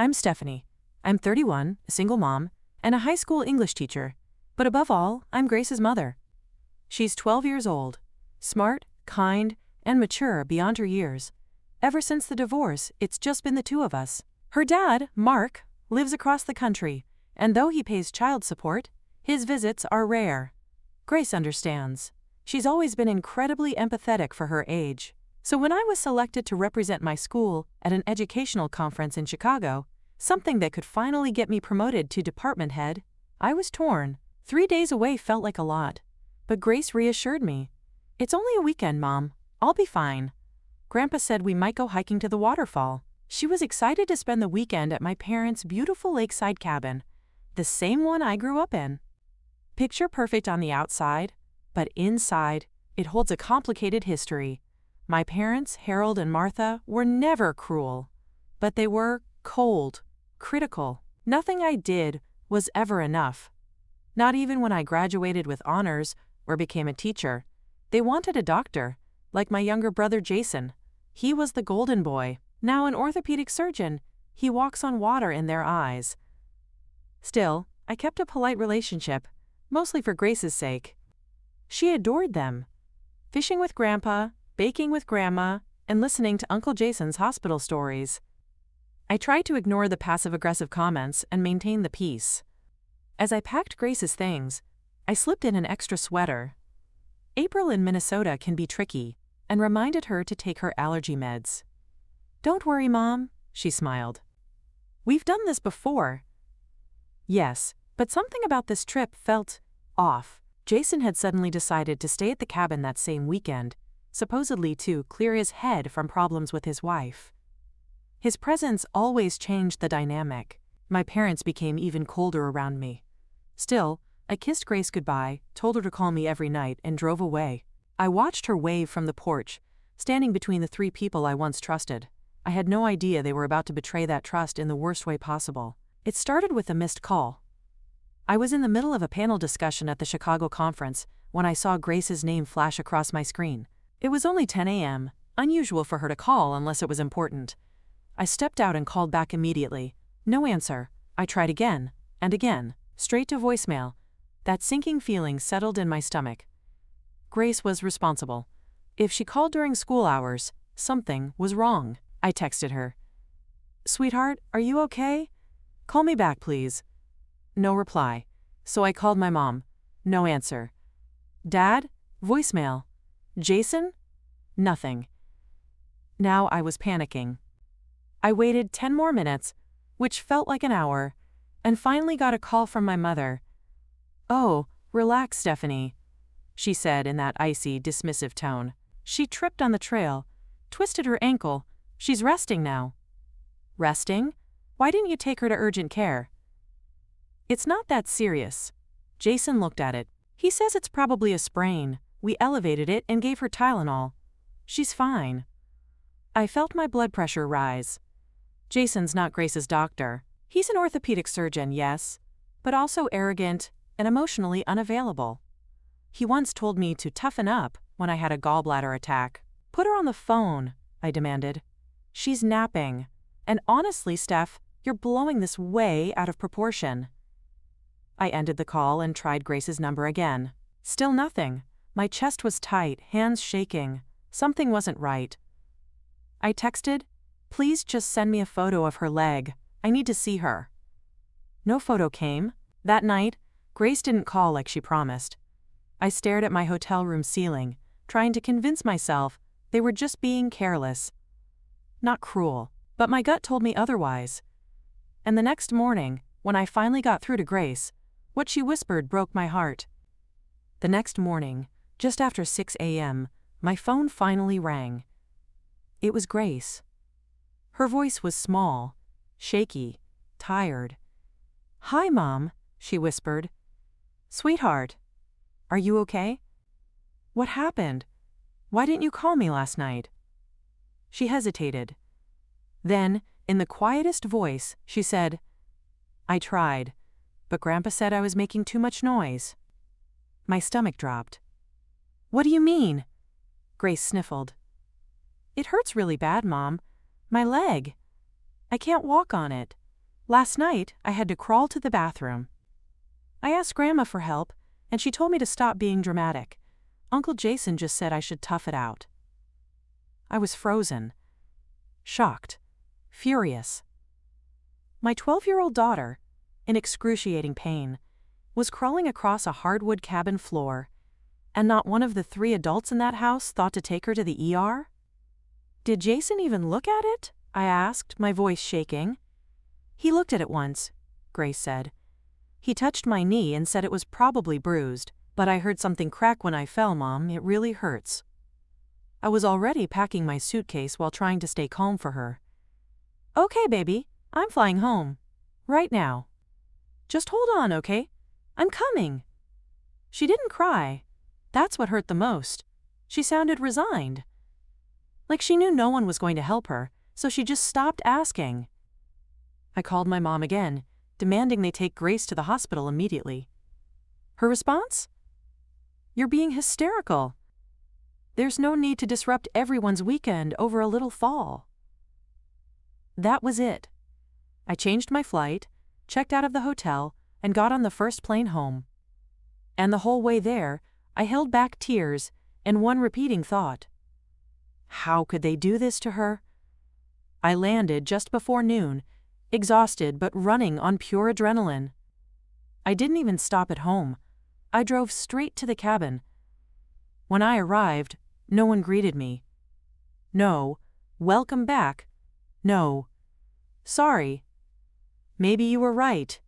I'm Stephanie. I'm 31, a single mom, and a high school English teacher. But above all, I'm Grace's mother. She's 12 years old, smart, kind, and mature beyond her years. Ever since the divorce, it's just been the two of us. Her dad, Mark, lives across the country, and though he pays child support, his visits are rare. Grace understands. She's always been incredibly empathetic for her age. So when I was selected to represent my school at an educational conference in Chicago, something that could finally get me promoted to department head, I was torn. 3 days away felt like a lot. But Grace reassured me. It's only a weekend, Mom. I'll be fine. Grandpa said we might go hiking to the waterfall. She was excited to spend the weekend at my parents' beautiful lakeside cabin, the same one I grew up in. Picture perfect on the outside, but inside, it holds a complicated history. My parents, Harold and Martha, were never cruel, but they were cold, critical. Nothing I did was ever enough. Not even when I graduated with honors or became a teacher. They wanted a doctor, like my younger brother Jason. He was the golden boy. Now an orthopedic surgeon, he walks on water in their eyes. Still, I kept a polite relationship, mostly for Grace's sake. She adored them. Fishing with Grandpa, baking with Grandma, and listening to Uncle Jason's hospital stories. I tried to ignore the passive-aggressive comments and maintain the peace. As I packed Grace's things, I slipped in an extra sweater. April in Minnesota can be tricky, and reminded her to take her allergy meds. Don't worry, Mom, she smiled. We've done this before. Yes, but something about this trip felt off. Jason had suddenly decided to stay at the cabin that same weekend, supposedly to clear his head from problems with his wife. His presence always changed the dynamic. My parents became even colder around me. Still, I kissed Grace goodbye, told her to call me every night, and drove away. I watched her wave from the porch, standing between the 3 people I once trusted. I had no idea they were about to betray that trust in the worst way possible. It started with a missed call. I was in the middle of a panel discussion at the Chicago conference when I saw Grace's name flash across my screen. It was only 10 a.m., unusual for her to call unless it was important. I stepped out and called back immediately. No answer. I tried again, and again, straight to voicemail. That sinking feeling settled in my stomach. Grace was responsible. If she called during school hours, something was wrong. I texted her. Sweetheart, are you okay? Call me back, please. No reply. So I called my mom. No answer. Dad? Voicemail. Jason? Nothing. Now I was panicking. I waited 10 more minutes, which felt like an hour, and finally got a call from my mother. Oh, relax, Stephanie, she said in that icy, dismissive tone. She tripped on the trail, twisted her ankle. She's resting now. Resting? Why didn't you take her to urgent care? It's not that serious. Jason looked at it. He says it's probably a sprain. We elevated it and gave her Tylenol. She's fine. I felt my blood pressure rise. Jason's not Grace's doctor. He's an orthopedic surgeon, yes, but also arrogant and emotionally unavailable. He once told me to toughen up when I had a gallbladder attack. Put her on the phone, I demanded. She's napping. And honestly, Steph, you're blowing this way out of proportion. I ended the call and tried Grace's number again. Still nothing. My chest was tight, hands shaking. Something wasn't right. I texted, please just send me a photo of her leg. I need to see her. No photo came. That night, Grace didn't call like she promised. I stared at my hotel room ceiling, trying to convince myself they were just being careless. Not cruel, but my gut told me otherwise. And the next morning, when I finally got through to Grace, what she whispered broke my heart. The next morning, just after 6 a.m., my phone finally rang. It was Grace. Her voice was small, shaky, tired. Hi, Mom, she whispered. Sweetheart, are you okay? What happened? Why didn't you call me last night? She hesitated. Then, in the quietest voice, she said, I tried, but Grandpa said I was making too much noise. My stomach dropped. What do you mean? Grace sniffled. It hurts really bad, Mom. My leg. I can't walk on it. Last night, I had to crawl to the bathroom. I asked Grandma for help, and she told me to stop being dramatic. Uncle Jason just said I should tough it out. I was frozen. Shocked. Furious. My 12-year-old daughter, in excruciating pain, was crawling across a hardwood cabin floor, and not one of the 3 adults in that house thought to take her to the ER? Did Jason even look at it? I asked, my voice shaking. He looked at it once, Grace said. He touched my knee and said it was probably bruised, but I heard something crack when I fell, Mom. It really hurts. I was already packing my suitcase while trying to stay calm for her. Okay, baby, I'm flying home. Right now. Just hold on, okay? I'm coming. She didn't cry. That's what hurt the most. She sounded resigned. Like she knew no one was going to help her, so she just stopped asking. I called my mom again, demanding they take Grace to the hospital immediately. Her response? You're being hysterical. There's no need to disrupt everyone's weekend over a little fall. That was it. I changed my flight, checked out of the hotel, and got on the first plane home. And the whole way there, I held back tears and one repeating thought. How could they do this to her? I landed just before noon, exhausted but running on pure adrenaline. I didn't even stop at home. I drove straight to the cabin. When I arrived, no one greeted me. No, welcome back. No, sorry. Maybe you were right.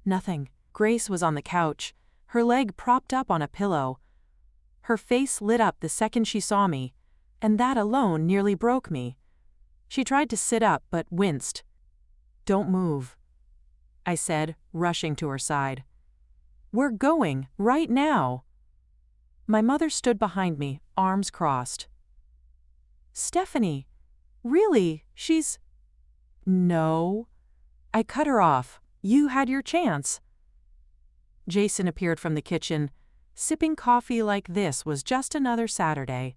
Nothing. Grace was on the couch, her leg propped up on a pillow. Her face lit up the second she saw me, and that alone nearly broke me. She tried to sit up but winced. Don't move, I said, rushing to her side. We're going, right now. My mother stood behind me, arms crossed. Stephanie, really, she's… No. I cut her off. You had your chance. Jason appeared from the kitchen. Sipping coffee like this was just another Saturday.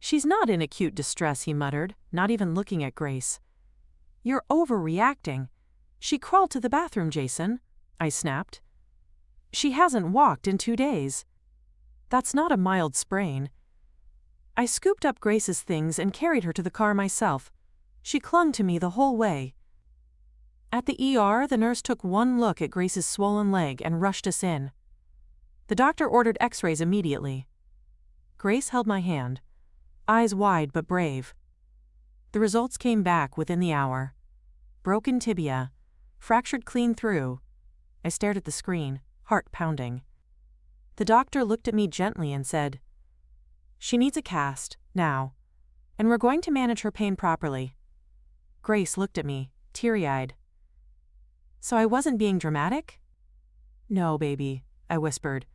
She's not in acute distress, he muttered, not even looking at Grace. You're overreacting. She crawled to the bathroom, Jason, I snapped. She hasn't walked in 2 days. That's not a mild sprain. I scooped up Grace's things and carried her to the car myself. She clung to me the whole way. At the ER, the nurse took one look at Grace's swollen leg and rushed us in. The doctor ordered x-rays immediately. Grace held my hand, eyes wide but brave. The results came back within the hour. Broken tibia, fractured clean through. I stared at the screen, heart pounding. The doctor looked at me gently and said, She needs a cast, now, and we're going to manage her pain properly. Grace looked at me, teary-eyed. So I wasn't being dramatic? No, baby, I whispered.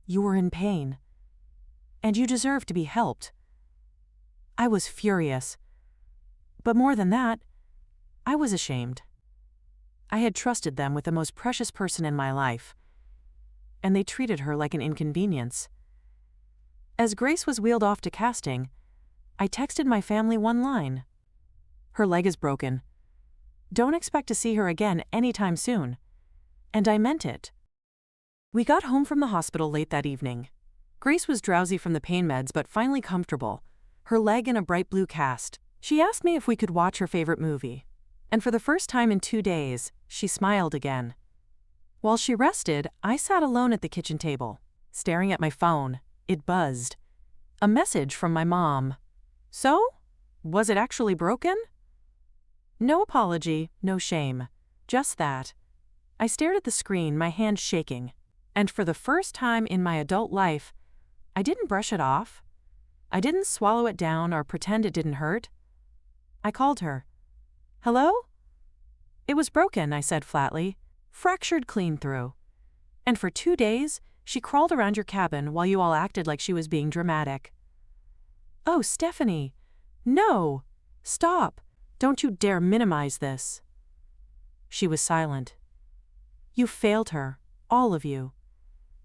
You were in pain. And you deserve to be helped. I was furious. But more than that, I was ashamed. I had trusted them with the most precious person in my life, and they treated her like an inconvenience. As Grace was wheeled off to casting, I texted my family one line. Her leg is broken. Don't expect to see her again anytime soon. And I meant it. We got home from the hospital late that evening. Grace was drowsy from the pain meds but finally comfortable, her leg in a bright blue cast. She asked me if we could watch her favorite movie. And for the first time in 2 days, she smiled again. While she rested, I sat alone at the kitchen table, staring at my phone. It buzzed. A message from my mom. So? Was it actually broken? No apology, no shame. Just that. I stared at the screen, my hand shaking. And for the first time in my adult life, I didn't brush it off. I didn't swallow it down or pretend it didn't hurt. I called her. Hello? It was broken, I said flatly. Fractured clean through. And for 2 days, she crawled around your cabin while you all acted like she was being dramatic. Oh, Stephanie. No. Stop. Don't you dare minimize this. She was silent. You failed her, all of you.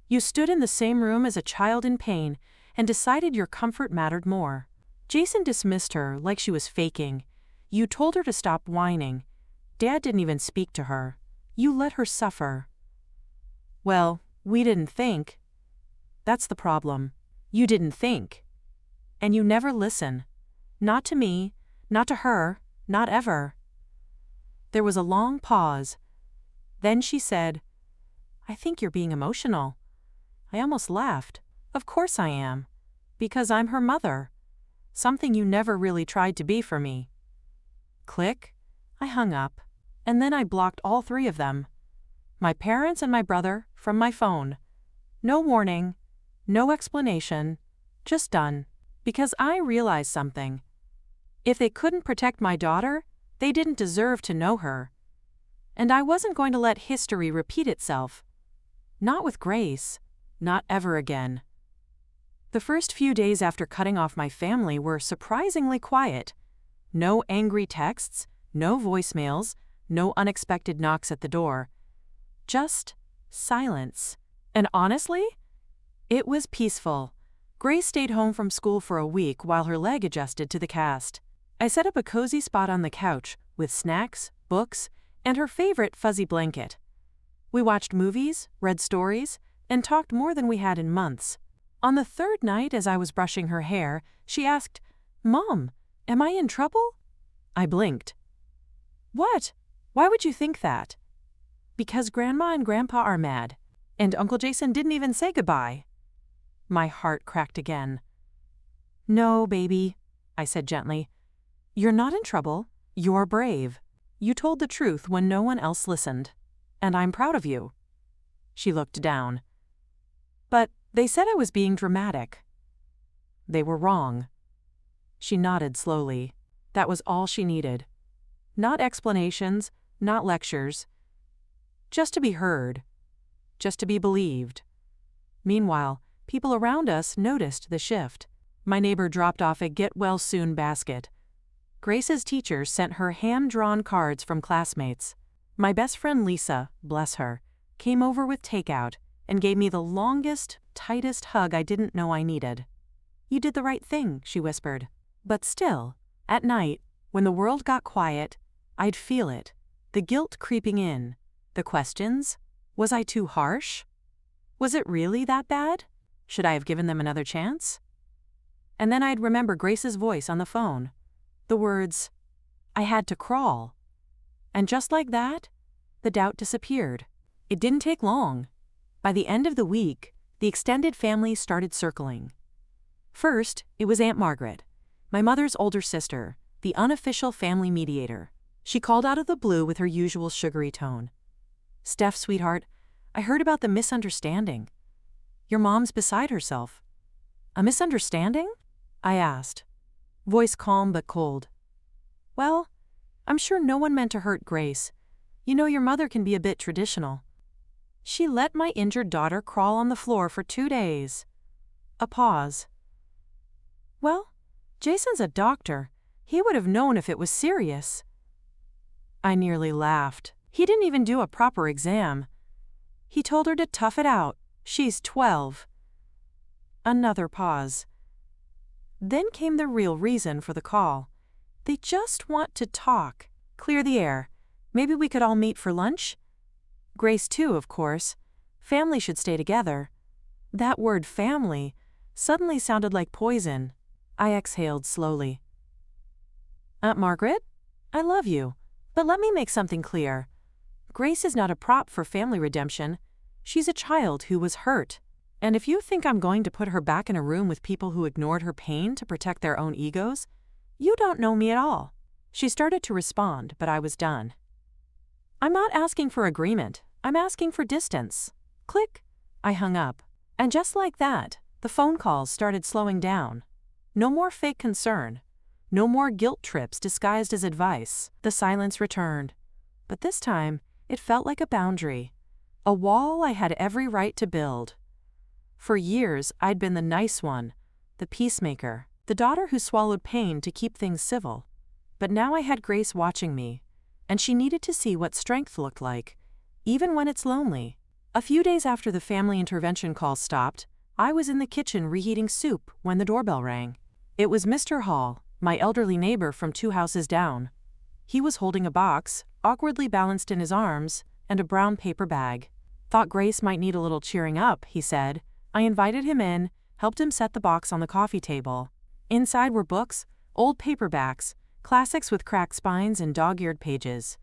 You stood in the same room as a child in pain and decided your comfort mattered more. Jason dismissed her like she was faking. You told her to stop whining. Dad didn't even speak to her. You let her suffer. Well, we didn't think. That's the problem. You didn't think. And you never listen. Not to me, not to her, not ever. There was a long pause. Then she said, I think you're being emotional. I almost laughed. Of course I am. Because I'm her mother. Something you never really tried to be for me. Click. I hung up. And then I blocked all three of them. My parents and my brother from my phone. No warning. No explanation. Just done. Because I realized something. If they couldn't protect my daughter, they didn't deserve to know her. And I wasn't going to let history repeat itself. Not with Grace. Not ever again. The first few days after cutting off my family were surprisingly quiet. No angry texts, no voicemails, no unexpected knocks at the door. Just silence. And honestly, it was peaceful. Grace stayed home from school for a week while her leg adjusted to the cast. I set up a cozy spot on the couch with snacks, books, and her favorite fuzzy blanket. We watched movies, read stories, and talked more than we had in months. On the third night, as I was brushing her hair, she asked, Mom, am I in trouble? I blinked. What? Why would you think that? Because Grandma and Grandpa are mad, and Uncle Jason didn't even say goodbye. My heart cracked again. No, baby, I said gently. You're not in trouble. You're brave. You told the truth when no one else listened, and I'm proud of you. She looked down. But they said I was being dramatic. They were wrong. She nodded slowly. That was all she needed. Not explanations, not lectures. Just to be heard. Just to be believed. Meanwhile, people around us noticed the shift. My neighbor dropped off a get-well-soon basket. Grace's teacher sent her hand-drawn cards from classmates. My best friend Lisa, bless her, came over with takeout and gave me the longest, tightest hug I didn't know I needed. You did the right thing, she whispered. But still, at night, when the world got quiet, I'd feel it, the guilt creeping in, the questions. Was I too harsh? Was it really that bad? Should I have given them another chance? And then I'd remember Grace's voice on the phone. The words, I had to crawl. And just like that, the doubt disappeared. It didn't take long. By the end of the week, the extended family started circling. First, it was Aunt Margaret, my mother's older sister, the unofficial family mediator. She called out of the blue with her usual sugary tone. Steph, sweetheart, I heard about the misunderstanding. Your mom's beside herself. A misunderstanding? I asked. Voice calm but cold. Well, I'm sure no one meant to hurt Grace. You know your mother can be a bit traditional. She let my injured daughter crawl on the floor for 2 days. A pause. Well, Jason's a doctor. He would have known if it was serious. I nearly laughed. He didn't even do a proper exam. He told her to tough it out. She's 12. Another pause. Then came the real reason for the call. They just want to talk, clear the air. Maybe we could all meet for lunch? Grace too, of course. Family should stay together. That word family suddenly sounded like poison. I exhaled slowly. Aunt Margaret, I love you, but let me make something clear. Grace is not a prop for family redemption. She's a child who was hurt. And if you think I'm going to put her back in a room with people who ignored her pain to protect their own egos, you don't know me at all. She started to respond, but I was done. I'm not asking for agreement. I'm asking for distance. Click. I hung up. And just like that, the phone calls started slowing down. No more fake concern. No more guilt trips disguised as advice. The silence returned. But this time, it felt like a boundary. A wall I had every right to build. For years, I'd been the nice one, the peacemaker, the daughter who swallowed pain to keep things civil. But now I had Grace watching me, and she needed to see what strength looked like, even when it's lonely. A few days after the family intervention call stopped, I was in the kitchen reheating soup when the doorbell rang. It was Mr. Hall, my elderly neighbor from 2 houses down. He was holding a box, awkwardly balanced in his arms, and a brown paper bag. "Thought Grace might need a little cheering up," he said. I invited him in, helped him set the box on the coffee table. Inside were books, old paperbacks, classics with cracked spines and dog-eared pages.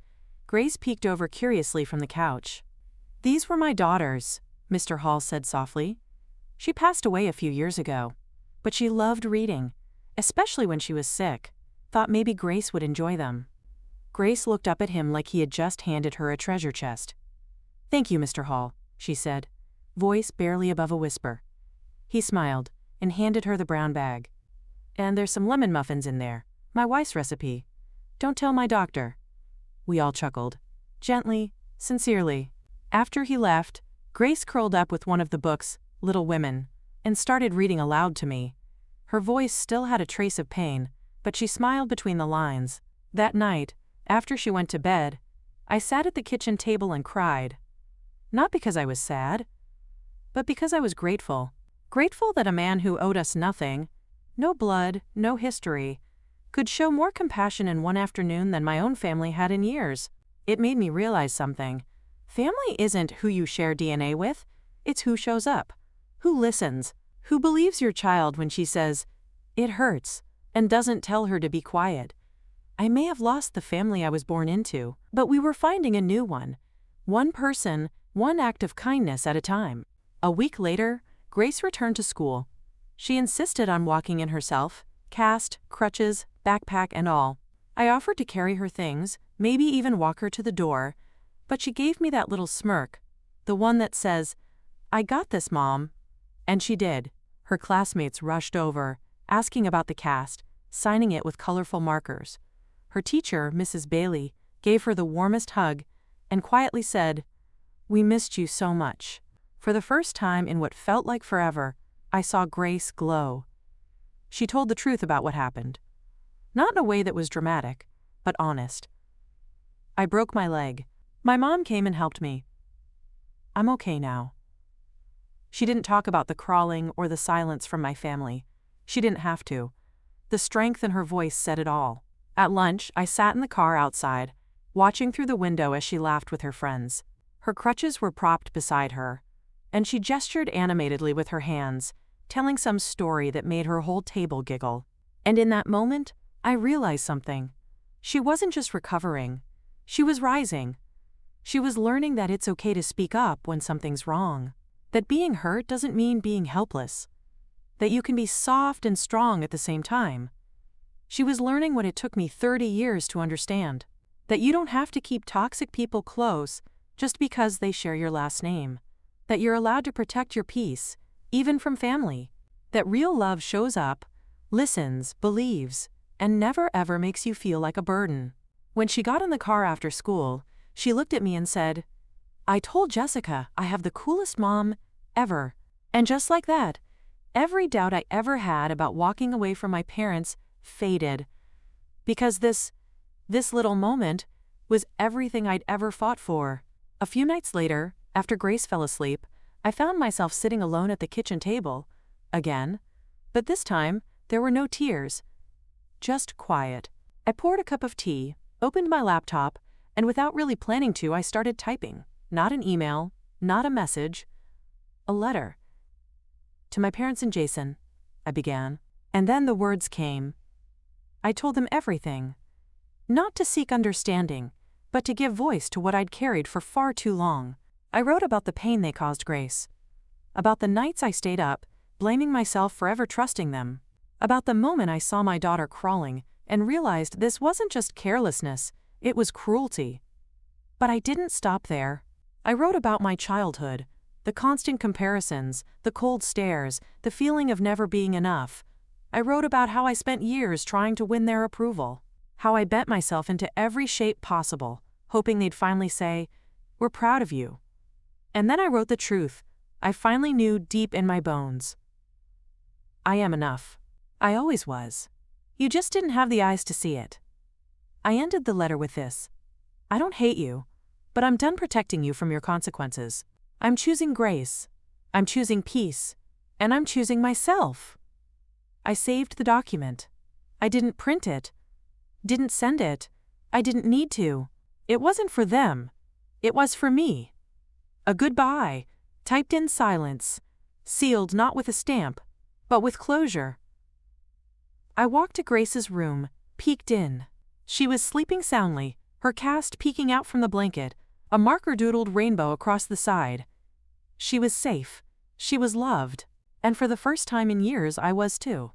Grace peeked over curiously from the couch. "These were my daughters," Mr. Hall said softly. "She passed away a few years ago. But she loved reading, especially when she was sick. Thought maybe Grace would enjoy them." Grace looked up at him like he had just handed her a treasure chest. "Thank you, Mr. Hall," she said, voice barely above a whisper. He smiled and handed her the brown bag. "And there's some lemon muffins in there, my wife's recipe. Don't tell my doctor." We all chuckled. Gently, sincerely. After he left, Grace curled up with one of the books, Little Women, and started reading aloud to me. Her voice still had a trace of pain, but she smiled between the lines. That night, after she went to bed, I sat at the kitchen table and cried. Not because I was sad, but because I was grateful. Grateful that a man who owed us nothing, no blood, no history, could show more compassion in one afternoon than my own family had in years. It made me realize something. Family isn't who you share DNA with, it's who shows up, who listens, who believes your child when she says, "It hurts," and doesn't tell her to be quiet. I may have lost the family I was born into, but we were finding a new one. One person, one act of kindness at a time. A week later, Grace returned to school. She insisted on walking in herself, cast, crutches, backpack, and all. I offered to carry her things, maybe even walk her to the door, but she gave me that little smirk, the one that says, "I got this, Mom." And she did. Her classmates rushed over, asking about the cast, signing it with colorful markers. Her teacher, Mrs. Bailey, gave her the warmest hug and quietly said, "We missed you so much." For the first time in what felt like forever, I saw Grace glow. She told the truth about what happened. Not in a way that was dramatic, but honest. "I broke my leg. My mom came and helped me. I'm okay now." She didn't talk about the crawling or the silence from my family. She didn't have to. The strength in her voice said it all. At lunch, I sat in the car outside, watching through the window as she laughed with her friends. Her crutches were propped beside her, and she gestured animatedly with her hands, telling some story that made her whole table giggle. And in that moment, I realized something. She wasn't just recovering. She was rising. She was learning that it's okay to speak up when something's wrong. That being hurt doesn't mean being helpless. That you can be soft and strong at the same time. She was learning what it took me 30 years to understand. That you don't have to keep toxic people close just because they share your last name. That you're allowed to protect your peace, even from family. That real love shows up, listens, believes, and never ever makes you feel like a burden. When she got in the car after school, she looked at me and said, "I told Jessica I have the coolest mom ever." And just like that, every doubt I ever had about walking away from my parents faded. Because this little moment was everything I'd ever fought for. A few nights later, after Grace fell asleep, I found myself sitting alone at the kitchen table, again, but this time there were no tears, just quiet. I poured a cup of tea, opened my laptop, and without really planning to, I started typing. Not an email, not a message, a letter. "To my parents and Jason," I began. And then the words came. I told them everything. Not to seek understanding, but to give voice to what I'd carried for far too long. I wrote about the pain they caused Grace. About the nights I stayed up, blaming myself for ever trusting them. About the moment I saw my daughter crawling and realized this wasn't just carelessness, it was cruelty. But I didn't stop there. I wrote about my childhood, the constant comparisons, the cold stares, the feeling of never being enough. I wrote about how I spent years trying to win their approval, how I bent myself into every shape possible, hoping they'd finally say, "We're proud of you." And then I wrote the truth. I finally knew deep in my bones. I am enough. I always was. You just didn't have the eyes to see it. I ended the letter with this. I don't hate you, but I'm done protecting you from your consequences. I'm choosing grace. I'm choosing peace. And I'm choosing myself. I saved the document. I didn't print it. Didn't send it. I didn't need to. It wasn't for them. It was for me. A goodbye, typed in silence, sealed not with a stamp, but with closure. I walked to Grace's room, peeked in. She was sleeping soundly, her cast peeking out from the blanket, a marker-doodled rainbow across the side. She was safe. She was loved. And for the first time in years I was too.